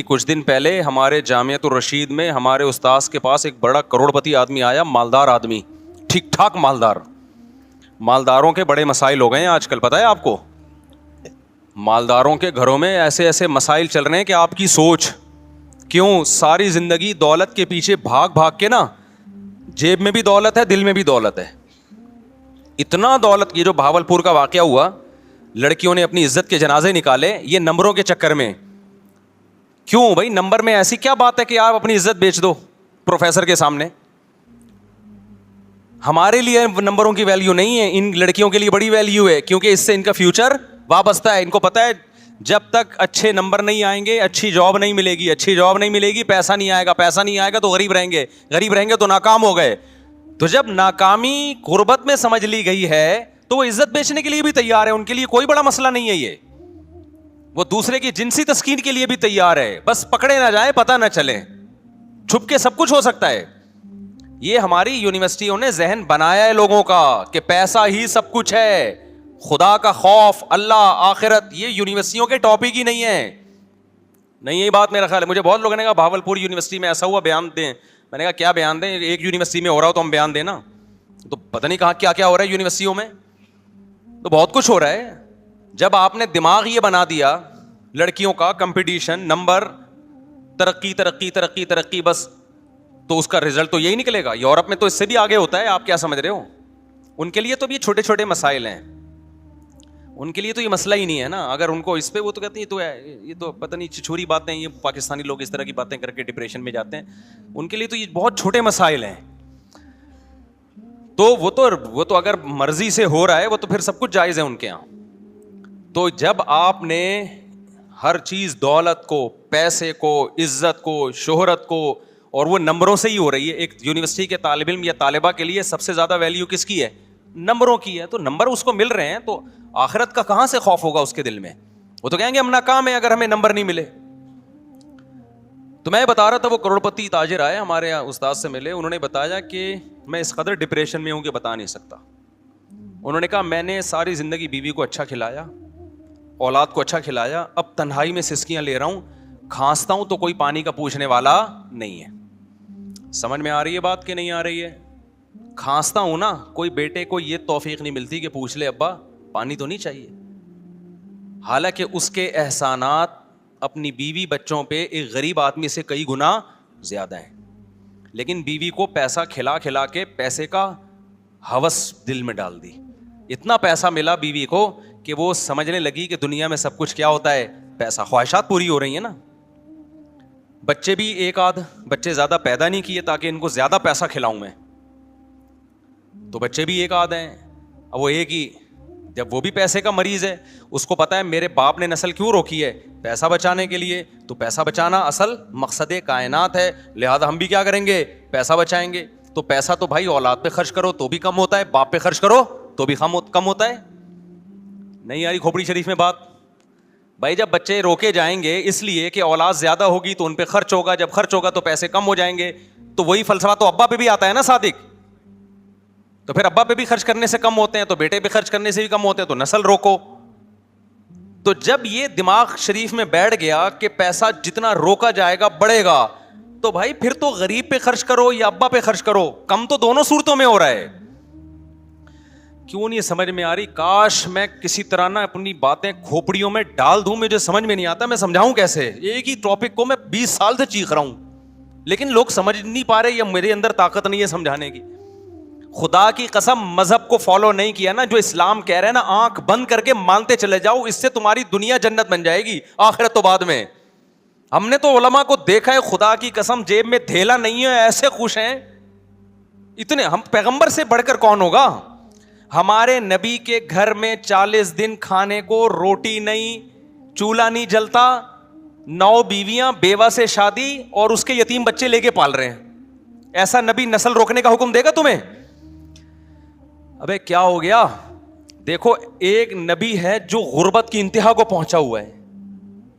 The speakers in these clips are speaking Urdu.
کچھ دن پہلے ہمارے جامعۃ الرشید میں ہمارے استاذ کے پاس ایک بڑا کروڑپتی آدمی آیا, مالدار آدمی, ٹھیک ٹھاک مالدار. مالداروں کے بڑے مسائل ہو گئے ہیں آج کل, پتہ ہے آپ کو. مالداروں کے گھروں میں ایسے ایسے مسائل چل رہے ہیں کہ آپ کی سوچ. کیوں؟ ساری زندگی دولت کے پیچھے بھاگ بھاگ کے نا, جیب میں بھی دولت ہے, دل میں بھی دولت ہے. اتنا دولت, یہ جو بھاولپور کا واقعہ ہوا, لڑکیوں نے اپنی عزت کے جنازے نکالے یہ نمبروں کے چکر میں. کیوں بھائی؟ نمبر میں ایسی کیا بات ہے کہ آپ اپنی عزت بیچ دو پروفیسر کے سامنے؟ ہمارے لیے نمبروں کی ویلیو نہیں ہے, ان لڑکیوں کے لیے بڑی ویلیو ہے, کیونکہ اس سے ان کا فیوچر وابستہ ہے. ان کو پتہ ہے جب تک اچھے نمبر نہیں آئیں گے اچھی جاب نہیں ملے گی, اچھی جاب نہیں ملے گی پیسہ نہیں آئے گا, پیسہ نہیں آئے گا تو غریب رہیں گے, غریب رہیں گے تو ناکام ہو گئے. تو جب ناکامی غربت میں سمجھ لی گئی ہے تو وہ عزت بیچنے کے لیے بھی تیار ہے, ان کے لیے کوئی بڑا مسئلہ نہیں ہے. یہ وہ دوسرے کی جنسی تسکین کے لیے بھی تیار ہے, بس پکڑے نہ جائے, پتہ نہ چلے. چھپ کے سب کچھ ہو سکتا ہے. یہ ہماری یونیورسٹیوں نے ذہن بنایا ہے لوگوں کا کہ پیسہ ہی سب کچھ ہے, خدا کا خوف, اللہ, آخرت, یہ یونیورسٹیوں کے ٹاپک ہی نہیں ہے. نہیں, یہ بات میرا خیال ہے. مجھے بہت لوگوں نے کہا بھاولپور یونیورسٹی میں ایسا ہوا, بیان دیں. میں نے کہا کیا بیان دیں؟ ایک یونیورسٹی میں ہو رہا ہو تو ہم بیان دیں نا. تو پتہ نہیں کہا کیا کیا ہو رہا ہے یونیورسٹیوں میں, تو بہت کچھ ہو رہا ہے. جب آپ نے دماغ یہ بنا دیا لڑکیوں کا کمپٹیشن, نمبر, ترقی ترقی ترقی ترقی, بس, تو اس کا رزلٹ تو یہی نکلے گا. یورپ میں تو اس سے بھی آگے ہوتا ہے, آپ کیا سمجھ رہے ہو؟ ان کے لیے تو یہ چھوٹے چھوٹے مسائل ہیں, ان کے لیے تو یہ مسئلہ ہی نہیں ہے نا. اگر ان کو اس پہ, وہ تو کہتے ہیں یہ تو پتہ نہیں چھچوری باتیں, یہ پاکستانی لوگ اس طرح کی باتیں کر کے ڈپریشن میں جاتے ہیں. ان کے لیے تو یہ بہت چھوٹے مسائل ہیں. تو وہ تو اگر مرضی سے ہو رہا ہے وہ تو پھر سب کچھ جائز ہے ان کے یہاں. تو جب آپ نے ہر چیز, دولت کو, پیسے کو, عزت کو, شہرت کو, اور وہ نمبروں سے ہی ہو رہی ہے. ایک یونیورسٹی کے طالب علم یا طالبہ کے لیے سب سے زیادہ ویلیو کس کی ہے؟ نمبروں کی ہے. تو نمبر اس کو مل رہے ہیں تو آخرت کا کہاں سے خوف ہوگا اس کے دل میں؟ وہ تو کہیں گے ہم ناکام ہیں اگر ہمیں نمبر نہیں ملے. تو میں بتا رہا تھا, وہ کروڑپتی تاجر آئے ہمارے یہاں, استاد سے ملے. انہوں نے بتایا کہ میں اس قدر ڈپریشن میں ہوں کہ بتا نہیں سکتا. انہوں نے کہا میں نے ساری زندگی بیوی کو اچھا کھلایا, اولاد کو اچھا کھلایا, اب تنہائی میں سسکیاں لے رہا ہوں, کھانستا ہوں تو کوئی پانی کا پوچھنے والا نہیں ہے. سمجھ میں آ رہی ہے بات کہ نہیں آ رہی ہے؟ کھانستا ہوں نا, کوئی بیٹے کو یہ توفیق نہیں ملتی کہ پوچھ لے ابا پانی تو نہیں چاہیے. حالانکہ اس کے احسانات اپنی بیوی بچوں پہ ایک غریب آدمی سے کئی گنا زیادہ ہیں. لیکن بیوی کو پیسہ کھلا کھلا کے پیسے کا ہوس دل میں ڈال دی. اتنا پیسہ ملا بیوی کو کہ وہ سمجھنے لگی کہ دنیا میں سب کچھ کیا ہوتا ہے؟ پیسہ. خواہشات پوری ہو رہی ہیں نا. بچے بھی ایک آدھ بچے زیادہ پیدا نہیں کیے تاکہ ان کو زیادہ پیسہ کھلاؤں میں, تو بچے بھی ایک آدھ ہیں. اب وہ ایک ہی, جب وہ بھی پیسے کا مریض ہے, اس کو پتا ہے میرے باپ نے نسل کیوں روکی ہے؟ پیسہ بچانے کے لیے. تو پیسہ بچانا اصل مقصد کائنات ہے, لہذا ہم بھی کیا کریں گے؟ پیسہ بچائیں گے. تو پیسہ تو بھائی اولاد پہ خرچ کرو تو بھی کم ہوتا ہے, باپ پہ خرچ کرو تو بھی کم ہوتا ہے. نہیں آ رہی کھوپڑی شریف میں بات؟ بھائی جب بچے روکے جائیں گے اس لیے کہ اولاد زیادہ ہوگی تو ان پہ خرچ ہوگا, جب خرچ ہوگا تو پیسے کم ہو جائیں گے. تو وہی فلسفہ تو ابا پہ بھی آتا ہے نا صادق. تو پھر ابا پہ بھی خرچ کرنے سے کم ہوتے ہیں تو بیٹے پہ خرچ کرنے سے بھی کم ہوتے ہیں, تو نسل روکو. تو جب یہ دماغ شریف میں بیٹھ گیا کہ پیسہ جتنا روکا جائے گا بڑھے گا, تو بھائی پھر تو غریب پہ خرچ کرو یا ابا پہ خرچ کرو, کم تو دونوں صورتوں میں ہو رہا ہے. کیوں نہیں سمجھ میں آ رہی؟ کاش میں کسی طرح نہ اپنی باتیں کھوپڑیوں میں ڈال دوں, مجھے سمجھ میں نہیں آتا میں سمجھاؤں کیسے. ایک ہی ٹاپک کو میں 20 سال سے چیخ رہا ہوں لیکن لوگ سمجھ نہیں پا رہے, یا میرے اندر طاقت نہیں ہے سمجھانے کی. خدا کی قسم مذہب کو فالو نہیں کیا نا, جو اسلام کہہ رہے ہیں نا, آنکھ بند کر کے مانتے چلے جاؤ, اس سے تمہاری دنیا جنت بن جائے گی, آخرت تو بعد میں. ہم نے تو علماء کو دیکھا ہے, خدا کی قسم جیب میں تھیلا نہیں ہے, ایسے خوش ہیں اتنے. ہم پیغمبر سے بڑھ کر کون ہوگا؟ ہمارے نبی کے گھر میں 40 دن کھانے کو روٹی نہیں, چولہا نہیں جلتا, 9 بیویاں, بیوہ سے شادی, اور اس کے یتیم بچے لے کے پال رہے ہیں. ایسا نبی نسل روکنے کا حکم دے گا تمہیں؟ ابے کیا ہو گیا؟ دیکھو ایک نبی ہے جو غربت کی انتہا کو پہنچا ہوا ہے,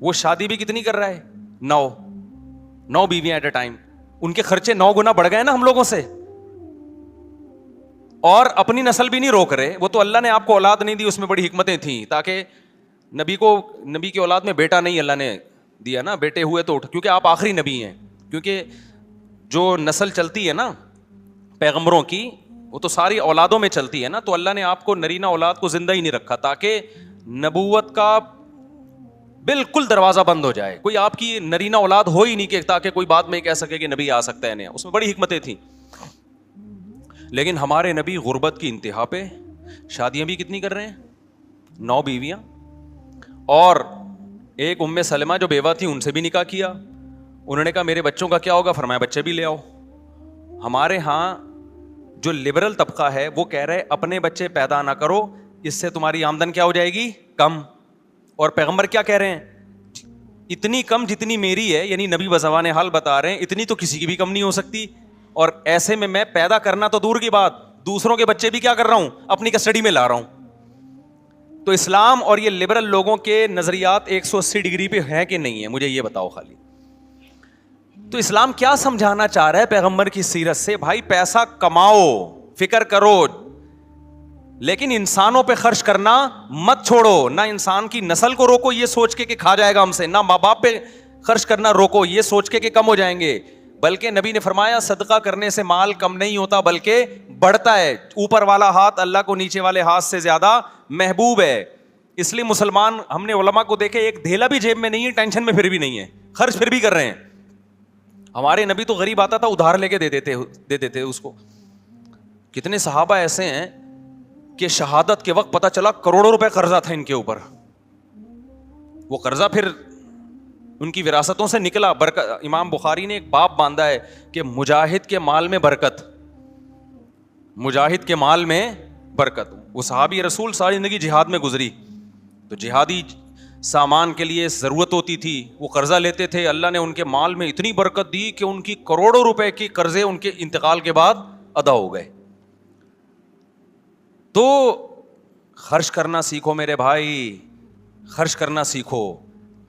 وہ شادی بھی کتنی کر رہا ہے؟ 9 بیویاں ایٹ اے ٹائم. ان کے خرچے 9 گنا بڑھ گئے نا ہم لوگوں سے, اور اپنی نسل بھی نہیں روک رہے. وہ تو اللہ نے آپ کو اولاد نہیں دی, اس میں بڑی حکمتیں تھیں, تاکہ نبی کی اولاد میں بیٹا نہیں اللہ نے دیا نا, بیٹے ہوئے تو اٹھ, کیونکہ آپ آخری نبی ہیں. کیونکہ جو نسل چلتی ہے نا پیغمبروں کی, وہ تو ساری اولادوں میں چلتی ہے نا, تو اللہ نے آپ کو نرینہ اولاد کو زندہ ہی نہیں رکھا تاکہ نبوت کا بالکل دروازہ بند ہو جائے, کوئی آپ کی نرینہ اولاد ہو ہی نہیں کہ تاکہ کوئی بعد میں کہہ سکے کہ نبی آ سکتا ہے نیا. اس میں بڑی حکمتیں تھیں. لیکن ہمارے نبی غربت کی انتہا پہ, شادیاں بھی کتنی کر رہے ہیں, 9 بیویاں, اور ایک ام سلمہ جو بیوہ تھی ان سے بھی نکاح کیا. انہوں نے کہا میرے بچوں کا کیا ہوگا, فرمایا بچے بھی لے آؤ. ہمارے ہاں جو لبرل طبقہ ہے وہ کہہ رہے اپنے بچے پیدا نہ کرو, اس سے تمہاری آمدن کیا ہو جائے گی, کم. اور پیغمبر کیا کہہ رہے ہیں, اتنی کم جتنی میری ہے, یعنی نبی بزبان حال بتا رہے ہیں اتنی تو کسی کی بھی کم نہیں ہو سکتی. اور ایسے میں پیدا کرنا تو دور کی بات, دوسروں کے بچے بھی کیا کر رہا ہوں, اپنی کسٹڈی میں لا رہا ہوں. تو اسلام اور یہ لبرل لوگوں کے نظریات 180 ڈگری پہ ہیں کہ نہیں ہے, مجھے یہ بتاؤ خالی. تو اسلام کیا سمجھانا چاہ رہا ہے پیغمبر کی سیرت سے, بھائی پیسہ کماؤ, فکر کرو, لیکن انسانوں پہ خرچ کرنا مت چھوڑو. نہ انسان کی نسل کو روکو یہ سوچ کے کہ کھا جائے گا ہم سے, نہ ماں باپ پہ خرچ کرنا روکو یہ سوچ کے کہ کم ہو جائیں گے. بلکہ نبی نے فرمایا صدقہ کرنے سے مال کم نہیں ہوتا بلکہ بڑھتا ہے. اوپر والا ہاتھ اللہ کو نیچے والے ہاتھ سے زیادہ محبوب ہے. اس لیے مسلمان, ہم نے علماء کو دیکھے ایک دھیلا بھی جیب میں نہیں ہے, ٹینشن میں پھر بھی نہیں ہے, خرچ پھر بھی کر رہے ہیں. ہمارے نبی تو غریب آتا تھا ادھار لے کے دے دیتے اس کو. کتنے صحابہ ایسے ہیں کہ شہادت کے وقت پتہ چلا کروڑوں روپے قرضہ تھا ان کے اوپر, وہ قرضہ پھر ان کی وراثتوں سے نکلا. برکت, امام بخاری نے ایک باب باندھا ہے کہ مجاہد کے مال میں برکت, مجاہد کے مال میں برکت. وہ صحابی رسول ساری زندگی جہاد میں گزری, تو جہادی سامان کے لیے ضرورت ہوتی تھی, وہ قرضہ لیتے تھے. اللہ نے ان کے مال میں اتنی برکت دی کہ ان کی کروڑوں روپے کی قرضے ان کے انتقال کے بعد ادا ہو گئے. تو خرچ کرنا سیکھو میرے بھائی, خرچ کرنا سیکھو.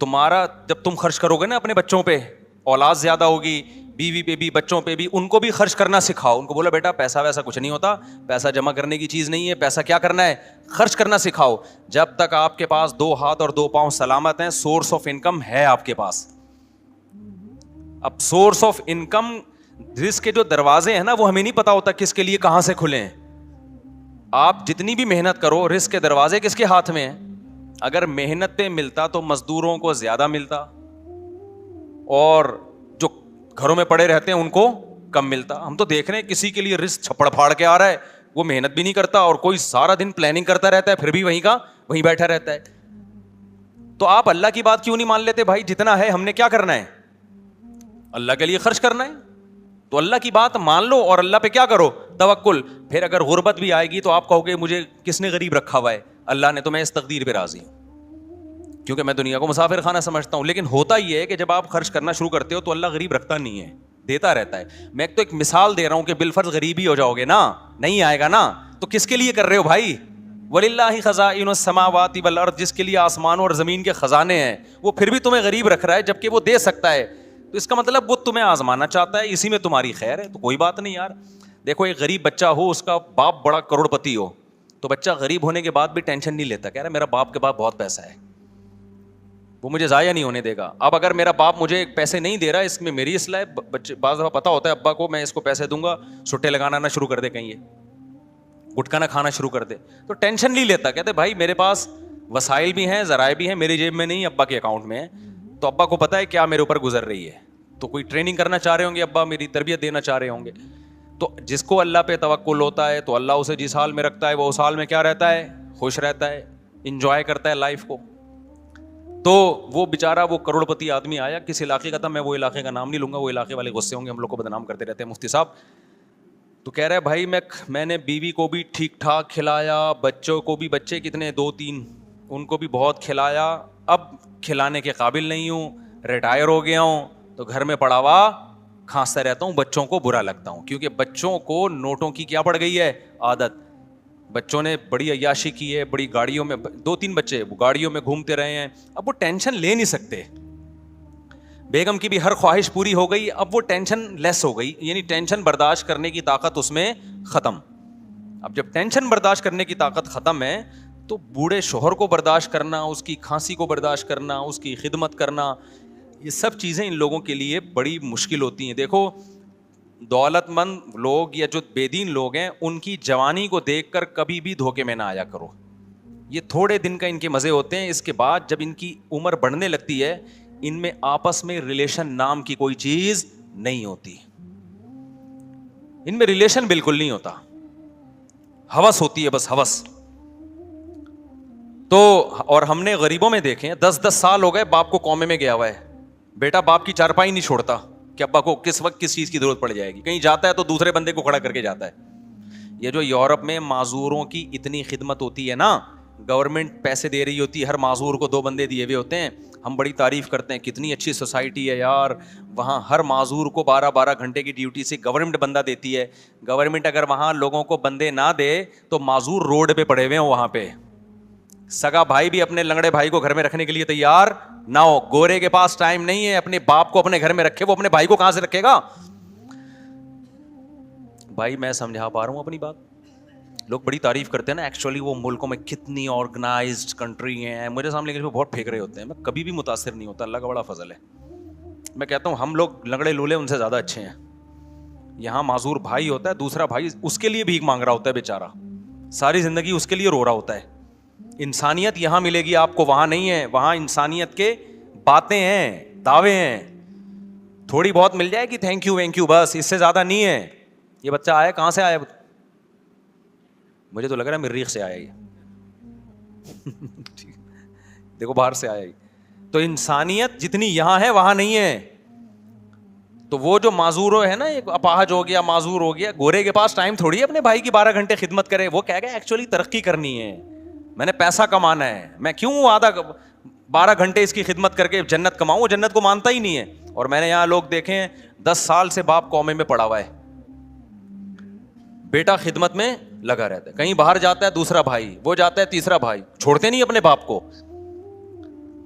تمہارا جب تم خرچ کرو گے نا اپنے بچوں پہ, اولاد زیادہ ہوگی, بیوی پہ بھی بچوں پہ بھی, ان کو بھی خرچ کرنا سکھاؤ. ان کو بولا بیٹا پیسہ ویسا کچھ نہیں ہوتا, پیسہ جمع کرنے کی چیز نہیں ہے, پیسہ کیا کرنا ہے, خرچ کرنا سکھاؤ. جب تک آپ کے پاس 2 ہاتھ اور 2 پاؤں سلامت ہیں, سورس آف انکم ہے آپ کے پاس. اب سورس آف انکم, رزق کے جو دروازے ہیں نا وہ ہمیں نہیں پتا ہوتا کس کے لیے کہاں سے کھلے ہیں. آپ جتنی بھی محنت کرو, رزق کے دروازے کس کے ہاتھ میں ہیں. اگر محنت پہ ملتا تو مزدوروں کو زیادہ ملتا, اور جو گھروں میں پڑے رہتے ہیں ان کو کم ملتا. ہم تو دیکھ رہے ہیں کسی کے لیے رزق چھپڑ پھاڑ کے آ رہا ہے, وہ محنت بھی نہیں کرتا, اور کوئی سارا دن پلاننگ کرتا رہتا ہے, پھر بھی وہیں کا وہیں بیٹھا رہتا ہے. تو آپ اللہ کی بات کیوں نہیں مان لیتے بھائی, جتنا ہے ہم نے کیا کرنا ہے, اللہ کے لیے خرچ کرنا ہے. تو اللہ کی بات مان لو اور اللہ پہ کیا کرو, توکل. پھر اگر غربت بھی آئے گی تو آپ کہو گے مجھے کس نے غریب رکھا ہوا ہے, اللہ نے, تو میں اس تقدیر پہ راضی ہوں کیونکہ میں دنیا کو مسافر خانہ سمجھتا ہوں. لیکن ہوتا یہ ہے کہ جب آپ خرچ کرنا شروع کرتے ہو تو اللہ غریب رکھتا نہیں ہے, دیتا رہتا ہے. میں تو ایک مثال دے رہا ہوں کہ بالفرض غریب ہی ہو جاؤ گے نا, نہیں آئے گا نا, تو کس کے لیے کر رہے ہو بھائی, وَلِلَّهِ خَزَائِنُ السَّمَاوَاتِ وَالْأَرْضِ, جس کے لیے آسمانوں اور زمین کے خزانے ہیں, وہ پھر بھی تمہیں غریب رکھ رہا ہے جبکہ وہ دے سکتا ہے. تو اس کا مطلب وہ تمہیں آزمانا چاہتا ہے, اسی میں تمہاری خیر ہے. تو کوئی بات نہیں یار. دیکھو ایک غریب بچہ ہو, اس کا باپ بڑا کروڑ پتی ہو, تو بچہ غریب ہونے کے بعد بھی ٹینشن نہیں لیتا, کہہ رہا میرا باپ کے پاس بہت پیسہ ہے, وہ مجھے ضائع نہیں ہونے دے گا. اب اگر میرا باپ مجھے پیسے نہیں دے رہا, اس میں میری اصلاح ہے. بچے بعض دفعہ پتا ہوتا ہے ابا کو, میں اس کو پیسے دوں گا, چھٹے لگانا نہ شروع کر دے, کہیں یہ گٹکا نہ کھانا شروع کر دے, تو ٹینشن نہیں لیتا. کہتے بھائی میرے پاس وسائل بھی ہیں, ذرائع بھی ہیں, میری جیب میں نہیں, ابا کے اکاؤنٹ میں ہے. تو ابا کو پتا ہے کیا میرے اوپر گزر رہی ہے, تو کوئی ٹریننگ کرنا چاہ رہے ہوں گے ابا, میری تربیت دینا چاہ رہے ہوں گے. تو جس کو اللہ پہ توکل ہوتا ہے تو اللہ اسے جس حال میں رکھتا ہے وہ اس حال میں کیا رہتا ہے, خوش رہتا ہے, انجوائے کرتا ہے لائف کو. تو وہ بیچارہ وہ کروڑ پتی آدمی آیا, کس علاقے کا تھا, میں وہ علاقے کا نام نہیں لوں گا, وہ علاقے والے غصے ہوں گے, ہم لوگ کو بدنام کرتے رہتے ہیں مفتی صاحب. تو کہہ رہا ہے بھائی میں نے بیوی کو بھی ٹھیک ٹھاک کھلایا, بچوں کو بھی, بچے کتنے 2-3, ان کو بھی بہت کھلایا, اب کھلانے کے قابل نہیں ہوں, ریٹائر ہو گیا ہوں, تو گھر میں پڑا ہوا کھانستا رہتا ہوں, بچوں کو برا لگتا ہوں, کیونکہ بچوں کو نوٹوں کی کیا پڑ گئی ہے عادت. بچوں نے بڑی عیاشی کی ہے, بڑی گاڑیوں میں, 2-3 بچے گاڑیوں میں گھومتے رہے ہیں, اب وہ ٹینشن لے نہیں سکتے. بیگم کی بھی ہر خواہش پوری ہو گئی, اب وہ ٹینشن لیس ہو گئی, یعنی ٹینشن برداشت کرنے کی طاقت اس میں ختم. اب جب ٹینشن برداشت کرنے کی طاقت ختم ہے تو بوڑھے شوہر کو برداشت کرنا, اس کی کھانسی کو برداشت کرنا, اس کی خدمت کرنا, یہ سب چیزیں ان لوگوں کے لیے بڑی مشکل ہوتی ہیں. دیکھو دولت مند لوگ یا جو بے دین لوگ ہیں ان کی جوانی کو دیکھ کر کبھی بھی دھوکے میں نہ آیا کرو. یہ تھوڑے دن کا ان کے مزے ہوتے ہیں, اس کے بعد جب ان کی عمر بڑھنے لگتی ہے ان میں آپس میں ریلیشن نام کی کوئی چیز نہیں ہوتی, ان میں ریلیشن بالکل نہیں ہوتا, ہوس ہوتی ہے بس ہوس. تو اور ہم نے غریبوں میں دیکھیں 10 سال ہو گئے باپ کو کومے میں گیا ہوا ہے, بیٹا باپ کی چارپائی نہیں چھوڑتا کہ ابا کو کس وقت کس چیز کی ضرورت پڑ جائے گی, کہیں جاتا ہے تو دوسرے بندے کو کھڑا کر کے جاتا ہے. یہ جو یورپ میں معذوروں کی اتنی خدمت ہوتی ہے نا, گورنمنٹ پیسے دے رہی ہوتی ہے, ہر معذور کو 2 بندے دیے ہوئے ہوتے ہیں, ہم بڑی تعریف کرتے ہیں کتنی اچھی سوسائٹی ہے یار, وہاں ہر معذور کو 12 گھنٹے کی ڈیوٹی سے گورنمنٹ بندہ دیتی ہے. گورنمنٹ اگر وہاں لوگوں کو بندے نہ دے تو معذور روڈ پہ پڑے ہوئے ہوں وہاں پہ, سگا بھائی بھی اپنے لنگڑے بھائی کو گھر میں رکھنے کے لیے تیار نہ ہو. گورے کے پاس ٹائم نہیں ہے اپنے باپ کو اپنے گھر میں رکھے, وہ اپنے بھائی کو کہاں سے رکھے گا؟ بھائی میں سمجھا پا رہا ہوں اپنی بات. لوگ بڑی تعریف کرتے ہیں نا, ایکچولی وہ ملکوں میں کتنی آرگنائزڈ کنٹری ہیں, مجھے سامنے کے بہت پھینک رہے ہوتے ہیں, میں کبھی بھی متاثر نہیں ہوتا, اللہ کا بڑا فضل ہے. میں کہتا ہوں ہم لوگ لنگڑے لولے ان سے زیادہ اچھے ہیں. یہاں معذور بھائی ہوتا ہے, دوسرا بھائی اس کے لیے بھیک مانگ رہا ہوتا ہے بیچارہ, ساری زندگی اس کے لیے رو رہا ہوتا ہے. انسانیت یہاں ملے گی آپ کو, وہاں نہیں ہے. وہاں انسانیت کے باتیں ہیں, دعوے ہیں, تھوڑی بہت مل جائے گی تھینک یو وینک یو, بس اس سے زیادہ نہیں ہے. یہ بچہ آیا کہاں سے آیا؟ مجھے تو لگ رہا ہے مریخ سے آیا یہ دیکھو باہر سے آیا. تو انسانیت جتنی یہاں ہے وہاں نہیں ہے. تو وہ جو معذور ہے نا, ایک اپاہج ہو گیا, معذور ہو گیا, گورے کے پاس ٹائم تھوڑی ہے اپنے بھائی کی 12 گھنٹے خدمت کرے. وہ کہہ گیا ایکچولی ترقی کرنی ہے, میں نے پیسہ کمانا ہے, میں کیوں آدھا 12 گھنٹے اس کی خدمت کر کے جنت کماؤں؟ وہ جنت کو مانتا ہی نہیں ہے. اور میں نے یہاں لوگ دیکھے ہیں 10 سال سے باپ کومے میں پڑا ہوا ہے, بیٹا خدمت میں لگا رہتا ہے, کہیں باہر جاتا ہے دوسرا بھائی, وہ جاتا ہے تیسرا بھائی, چھوڑتے نہیں اپنے باپ کو.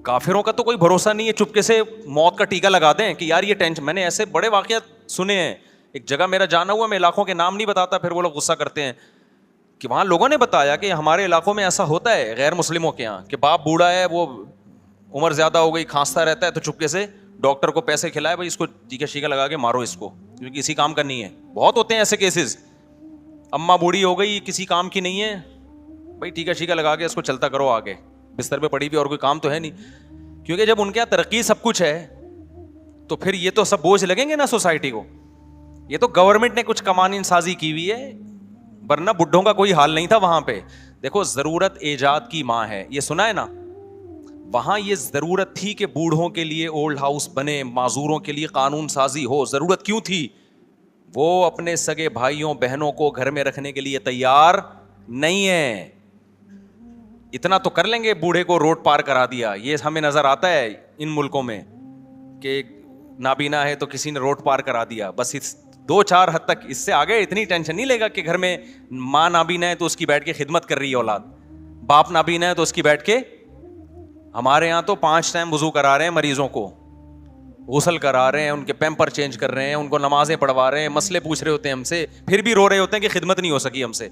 کافروں کا تو کوئی بھروسہ نہیں ہے, چپکے سے موت کا ٹیکا لگا دیں کہ یار یہ ٹینشن. میں نے ایسے بڑے واقعات سنے ہیں. ایک جگہ میرا جانا ہوا, میں علاقوں کے نام نہیں بتاتا, پھر وہ لوگ غصہ کرتے ہیں, کہ وہاں لوگوں نے بتایا کہ ہمارے علاقوں میں ایسا ہوتا ہے غیر مسلموں کے یہاں, کہ باپ بوڑھا ہے, وہ عمر زیادہ ہو گئی, کھانستا رہتا ہے, تو چپکے سے ڈاکٹر کو پیسے کھلائے, بھائی اس کو ٹیکا شیکا لگا کے مارو اس کو, کیونکہ اسی کام کا نہیں ہے. بہت ہوتے ہیں ایسے کیسز. اماں بوڑھی ہو گئی, کسی کام کی نہیں ہے, بھائی ٹیکا شیکا لگا کے اس کو چلتا کرو آگے, بستر پہ پڑی بھی اور کوئی کام تو ہے نہیں. کیونکہ جب ان کے یہاں ترقی سب کچھ ہے تو پھر یہ تو سب بوجھ لگیں گے نا سوسائٹی کو. یہ تو گورنمنٹ نے کچھ قوانین سازی کی ہوئی ہے, ورنہ بڈھوں کا کوئی حال نہیں تھا وہاں پہ. دیکھو ضرورت ایجاد کی ماں ہے, یہ سنا ہے نا. وہاں یہ ضرورت تھی کہ بوڑھوں کے لیے اولڈ ہاؤس بنے, معذوروں کے لیے قانون سازی ہو. ضرورت کیوں تھی؟ وہ اپنے سگے بھائیوں بہنوں کو گھر میں رکھنے کے لیے تیار نہیں ہے. اتنا تو کر لیں گے, بوڑھے کو روڈ پار کرا دیا. یہ ہمیں نظر آتا ہے ان ملکوں میں کہ نابینا ہے تو کسی نے روڈ پار کرا دیا, بس 2-4 حد تک. اس سے آگے اتنی ٹینشن نہیں لے گا کہ گھر میں ماں نابینا ہے تو اس کی بیٹھ کے خدمت کر رہی ہے اولاد, باپ نابینا ہے تو اس کی بیٹھ کے. ہمارے یہاں تو 5 ٹائم وضو کرا رہے ہیں مریضوں کو, غسل کرا رہے ہیں, ان کے پیمپر چینج کر رہے ہیں, ان کو نمازیں پڑھوا رہے ہیں, مسئلے پوچھ رہے ہوتے ہیں ہم سے, پھر بھی رو رہے ہوتے ہیں کہ خدمت نہیں ہو سکی ہم سے.